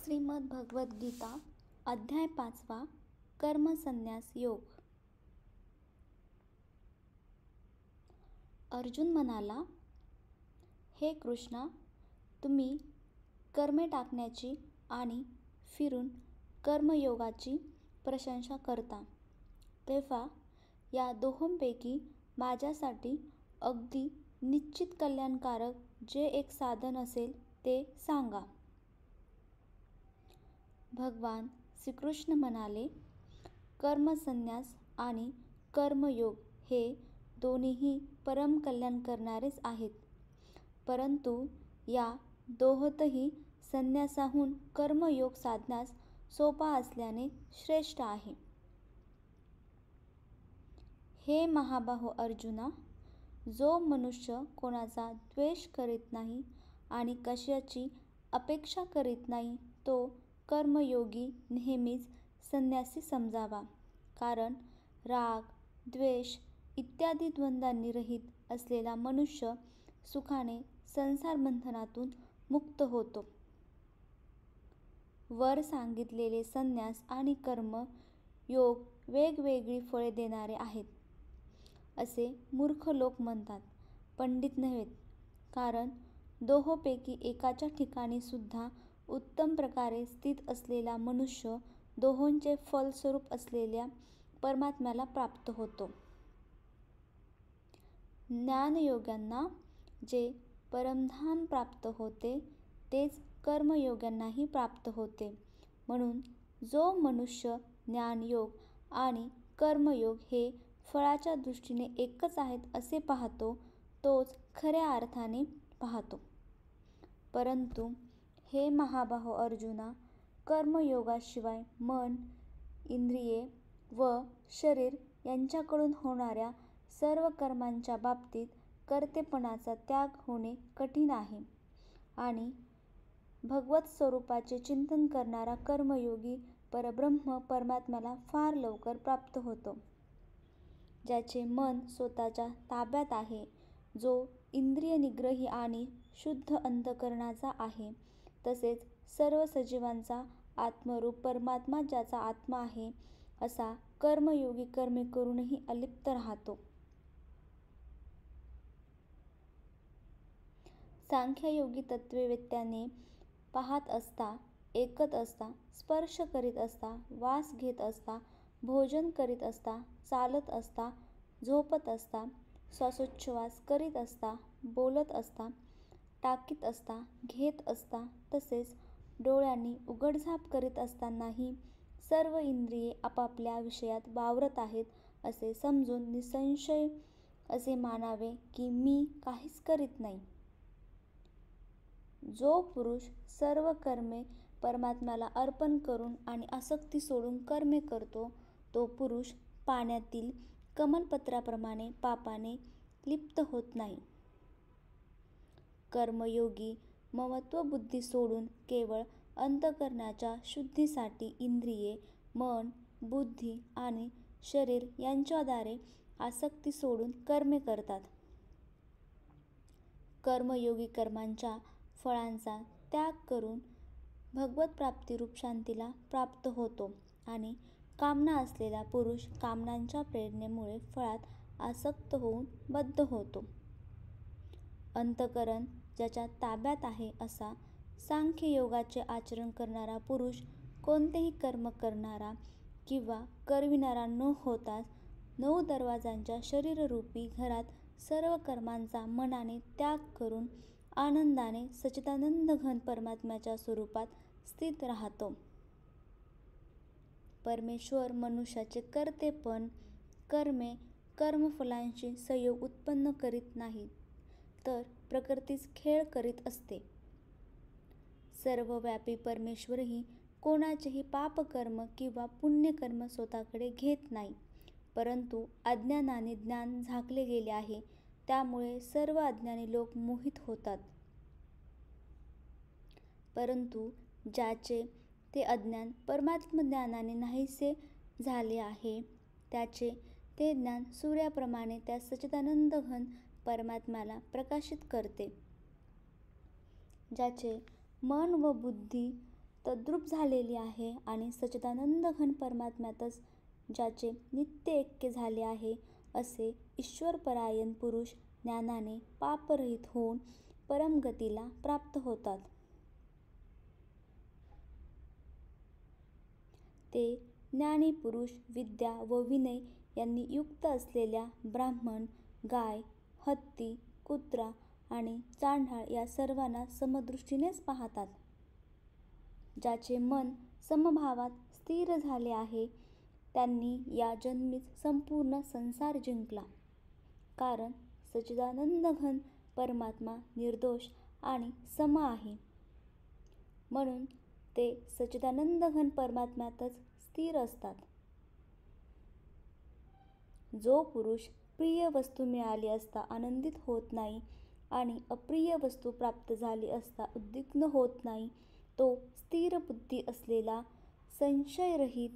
श्रीमद भगवद्गीता अध्याय 5 कर्मसन्यास योग. अर्जुन म्हणाला, हे कृष्णा, तुम्ही कर्मे टाकण्याची आणि फिरून कर्मयोगाची प्रशंसा करता, तेव्हा या दोहोंपैकी माझ्यासाठी अगदी निश्चित कल्याणकारक जे एक साधन असेल ते सांगा. भगवान श्रीकृष्ण म्हणाले, कर्मसन्यास आणि कर्मयोग हे दोन्हीही परम कल्याण करणारेच आहेत, परंतु या दोहोतही संन्यासाहून कर्मयोग साधण्यास सोपा असल्याने श्रेष्ठ आहे. हे महाबाहो अर्जुना, जो मनुष्य कोणाचा द्वेष करीत नाही आणि कशाची अपेक्षा करीत नाही, तो कर्मयोगी नेहमीच संन्यासी समजावा. कारण राग, द्वेष इत्यादी द्वंद्वांनी रहित असलेला मनुष्य सुखाने संसार बंधनातून मुक्त होतो. वर सांगितलेले संन्यास आणि कर्म योग वेगवेगळी फळे देणारे आहेत, असे मूर्ख लोक म्हणतात, पंडित नव्हेत. कारण दोहोंपैकी एकाच्या ठिकाणी सुद्धा उत्तम प्रकारे स्थित असलेला मनुष्य दोहोंचे फलस्वरूप असलेल्या परमात्म्याला प्राप्त होतो. ज्ञानयोग्यांना जे परमधाम प्राप्त होते तेच कर्मयोग्यांनाही प्राप्त होते. म्हणून जो मनुष्य ज्ञानयोग आणि कर्मयोग हे फळाच्या दृष्टीने एकच आहेत असे पाहतो, तोच खऱ्या अर्थाने पाहतो. परंतु हे महाबाहो अर्जुना, कर्मयोगाशिवाय मन, इंद्रिये व शरीर यांच्याकडून होणाऱ्या सर्व कर्मांच्या बाबतीत कर्तेपणाचा त्याग होणे कठीण आहे आणि भगवत स्वरूपाचे चिंतन करणारा कर्मयोगी परब्रह्म परमात्म्याला फार लवकर प्राप्त होतो. ज्याचे मन स्वतःच्या ताब्यात आहे, जो इंद्रिय निग्रही आणि शुद्ध अंतःकरणाचा आहे, तसेच सर्व सजीवांचा आत्मरूप परमात्मा ज्याचा आत्मा आहे, असा कर्मयोगी कर्मे करूनही अलिप्त राहतो. सांख्ययोगी तत्त्ववेत्त्याने पाहत असता, ऐकत असता, स्पर्श करीत असता, वास घेत असता, भोजन करीत असता, चालत असता, झोपत असता, श्वासोच्छ्वास करीत असता, बोलत असता, टाकीत असता, घेत असता, तसेच डोळ्यांनी उघडझाप करीत असतानाही सर्व इंद्रिये आपापल्या विषयात वावरत आहेत असे समजून निसंशय असे मानावे की मी काहीच करीत नाही. जो पुरुष सर्व कर्मे परमात्म्याला अर्पण करून आणि आसक्ती सोडून कर्मे करतो, तो पुरुष पाण्यातील कमलपत्राप्रमाणे पापाने लिप्त होत नाही. कर्मयोगी ममत्व बुद्धी सोडून केवळ अंतःकरणाच्या शुद्धीसाठी इंद्रिये, मन, बुद्धी आणि शरीर यांच्याद्वारे आसक्ती सोडून कर्मे करतात. कर्मयोगी कर्मांच्या फळांचा त्याग करून भगवत प्राप्तिरूप शांतीला प्राप्त होतो आणि कामना असलेला पुरुष कामनांच्या प्रेरणेमुळे फळात आसक्त होऊन बद्ध होतो. अंतःकरण ज्याच्या ताब्यात आहे असा सांख्ययोगाचे आचरण करणारा पुरुष कोणतेही कर्म करणारा किंवा करविणारा न होताच 9 दरवाजांच्या शरीररूपी घरात सर्व कर्मांचा मनाने त्याग करून आनंदाने सच्चिदानंद घन परमात्म्याच्या स्वरूपात स्थित राहतो. परमेश्वर मनुष्याचे कर्तेपण कर्मे कर्मफलांशी संयोग उत्पन्न करीत नाही, तर प्रकृतीच खेळ करीत असते. सर्वव्यापी परमेश्वरही कोणाचेही पापकर्म किंवा पुण्यकर्म स्वतःकडे घेत नाही, परंतु अज्ञानाने ज्ञान झाकले गेले आहे, त्यामुळे सर्व अज्ञानी लोक मोहित होतात. परंतु ज्याचे ते अज्ञान परमात्मज्ञानाने नाहीसे झाले आहे, त्याचे ते ज्ञान सूर्याप्रमाणे त्या सच्चिदानंद घन परमात्म्याला प्रकाशित करते. ज्याचे मन व बुद्धी तद्रूप झालेली आहे आणि सच्चिदानंद घन परमात्म्यातच ज्याचे नित्य ऐक्य झाले आहे असे ईश्वरपरायण पुरुष ज्ञानाने पापरहित होऊन परमगतीला प्राप्त होतात. ते ज्ञानी पुरुष विद्या व विनय यांनी युक्त असलेल्या ब्राह्मण, गाय, हत्ती, कुत्रा आणि चांढाळ या सर्वांना समदृष्टीनेच पाहतात. ज्याचे मन समभावात स्थिर झाले आहे त्यांनी या जन्मीच संपूर्ण संसार जिंकला. कारण सच्चिदानंद घन परमात्मा निर्दोष आणि सम आहे. म्हणून ते सच्चिदानंद घन परमात्म्यातच स्थिर असतात. जो पुरुष प्रिय वस्तू मिळाली असता आनंदित होत नाही आणि अप्रिय वस्तू प्राप्त झाली असता उद्विग्न होत नाही, तो स्थिर बुद्धी असलेला संशयरहित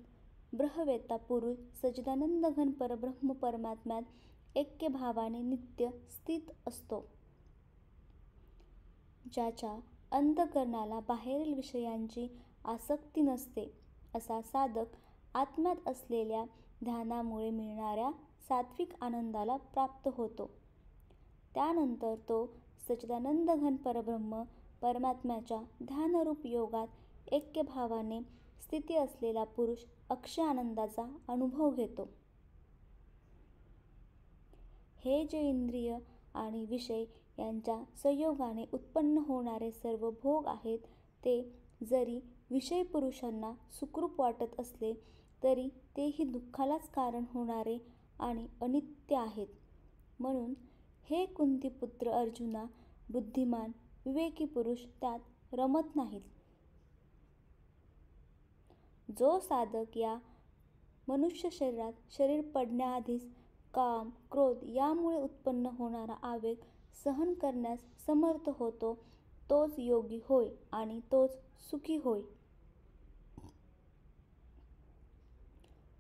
ब्रह्मवेत्ता पुरुष सच्चिदानंद घन परब्रह्म परमात्म्यात ऐक्य भावाने नित्य स्थित असतो. ज्याच्या अंतःकरणाला बाहेरील विषयांची आसक्ती नसते असा साधक आत्म्यात असलेल्या ध्यानामुळे मिळणाऱ्या सात्विक आनंदाला प्राप्त होतो. त्यानंतर तो सच्चिदानंद घन परब्रह्म परमात्म्याच्या ध्यानरूप योगात ऐक्यभावाने स्थिती असलेला पुरुष अक्षय आनंदाचा अनुभव घेतो. हे जे इंद्रिय आणि विषय यांच्या संयोगाने उत्पन्न होणारे सर्व भोग आहेत ते जरी विषय पुरुषांना सुखरूप वाटत असले तरी तेही दुःखालाच कारण होणारे आणि अनित्य आहेत. म्हणून हे कुंतीपुत्र अर्जुना, बुद्धिमान विवेकी पुरुष त्यात रमत नाहीत. जो साधक या मनुष्य शरीरात शरीर पडण्याआधीच काम, क्रोध यामुळे उत्पन्न होणारा आवेग सहन करण्यास समर्थ होतो तोच योगी होय आणि तोच सुखी होय.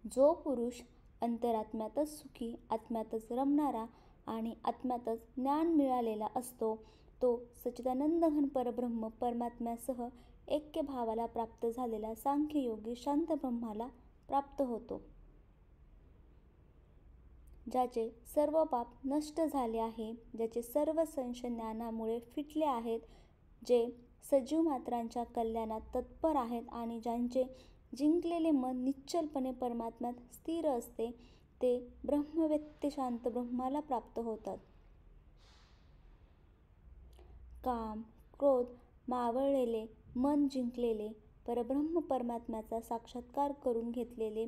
जो पुरुष अंतरात्म्यातच सुखी, आत्म्यातच रमणारा आणि आत्म्यातच ज्ञान मिळालेला असतो तो सच्चिदानंद घन परब्रह्म परमात्म्यासह ऐक्यभावाला प्राप्त झालेला सांख्ययोगी शांत ब्रह्माला प्राप्त होतो. ज्याचे सर्व पाप नष्ट झाले आहे, ज्याचे सर्व संशय ज्ञानामुळे फिटले आहेत, जे सजीव मात्रांच्या कल्याणात तत्पर आहेत आणि ज्यांचे जिंकलेले मन निश्चलपणे परमात्म्यात स्थिर असते ते ब्रह्मवेत्ते शांत ब्रह्माला प्राप्त होतात. काम, क्रोध मावळलेले मन जिंकलेले, परब्रह्म परमात्म्याचा साक्षात्कार करून घेतलेले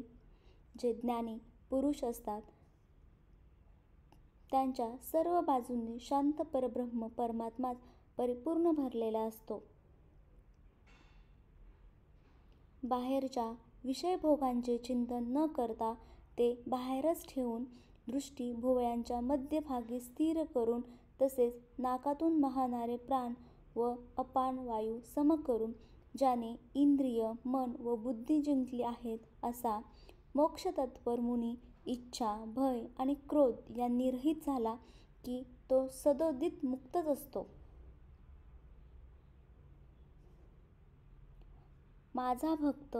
जे ज्ञानी पुरुष असतात त्यांच्या सर्व बाजूंनी शांत परब्रह्म परमात्माच परिपूर्ण भरलेला असतो. बाहेरच्या विषयभोगांचे चिंतन न करता ते बाहेरच ठेवून दृष्टी भुवयांच्या मध्यभागी स्थिर करून तसेच नाकातून वाहणारे प्राण व अपान वायू सम करून ज्याने इंद्रिय, मन व बुद्धी जिंकली आहेत असा मोक्षतत्पर मुनी इच्छा, भय आणि क्रोध यांनी रहित झाला की तो सदोदित मुक्तच असतो. माझा भक्त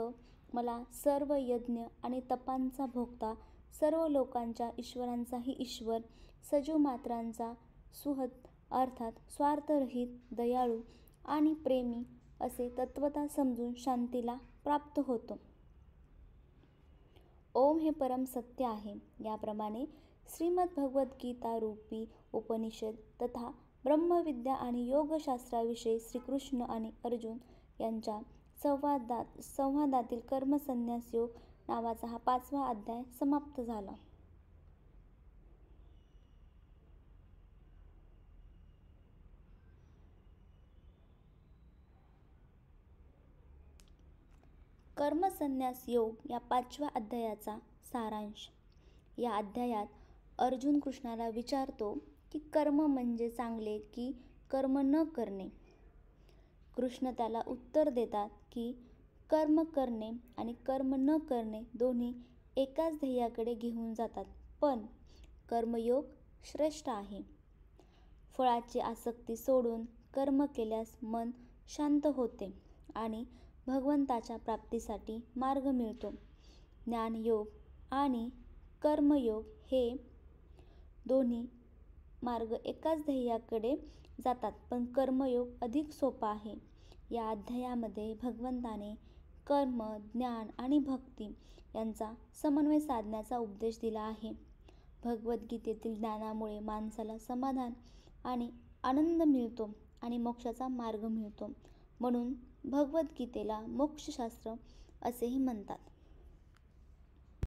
मला सर्व यज्ञ आणि तपांचा भोक्ता, सर्व लोकांच्या ईश्वरांचाही ईश्वर, सजीव मात्रांचा सुहृद अर्थात स्वार्थरहित, दयाळू आणि प्रेमी असे तत्वतः समजून शांतीला प्राप्त होतो. ओम हे परम सत्य आहे. याप्रमाणे श्रीमद्भगवद्गीता रूपी उपनिषद तथा ब्रह्मविद्या आणि योगशास्त्राविषयी श्रीकृष्ण आणि अर्जुन यांच्या संवादातील कर्मसन्यास योग नावाचा हा 5वा अध्याय समाप्त झाला. कर्मसन्यास योग या 5व्या अध्यायाचा सारांश. या अध्यायात अर्जुन कृष्णाला विचारतो की कर्म म्हणजे चांगले की कर्म न करणे. कृष्ण त्याला उत्तर देतात की कर्म करणे आणि कर्म न करणे दोन्ही एकाच ध्येयाकडे घेऊन जातात, पण कर्मयोग श्रेष्ठ आहे. फळाची आसक्ती सोडून कर्म केल्यास मन शांत होते आणि भगवंताच्या प्राप्तीसाठी मार्ग मिळतो. ज्ञानयोग आणि कर्मयोग हे दोन्ही मार्ग एकाच ध्येयाकडे जातात, पण कर्मयोग अधिक सोपा आहे. या अध्यायामध्ये भगवंताने कर्म, ज्ञान आणि भक्ती यांचा समन्वय साधण्याचा उपदेश दिला आहे. भगवद्गीतेतील ज्ञानामुळे माणसाला समाधान आणि आनंद मिळतो आणि मोक्षाचा मार्ग मिळतो. म्हणून भगवद्गीतेला मोक्षशास्त्र असेही म्हणतात.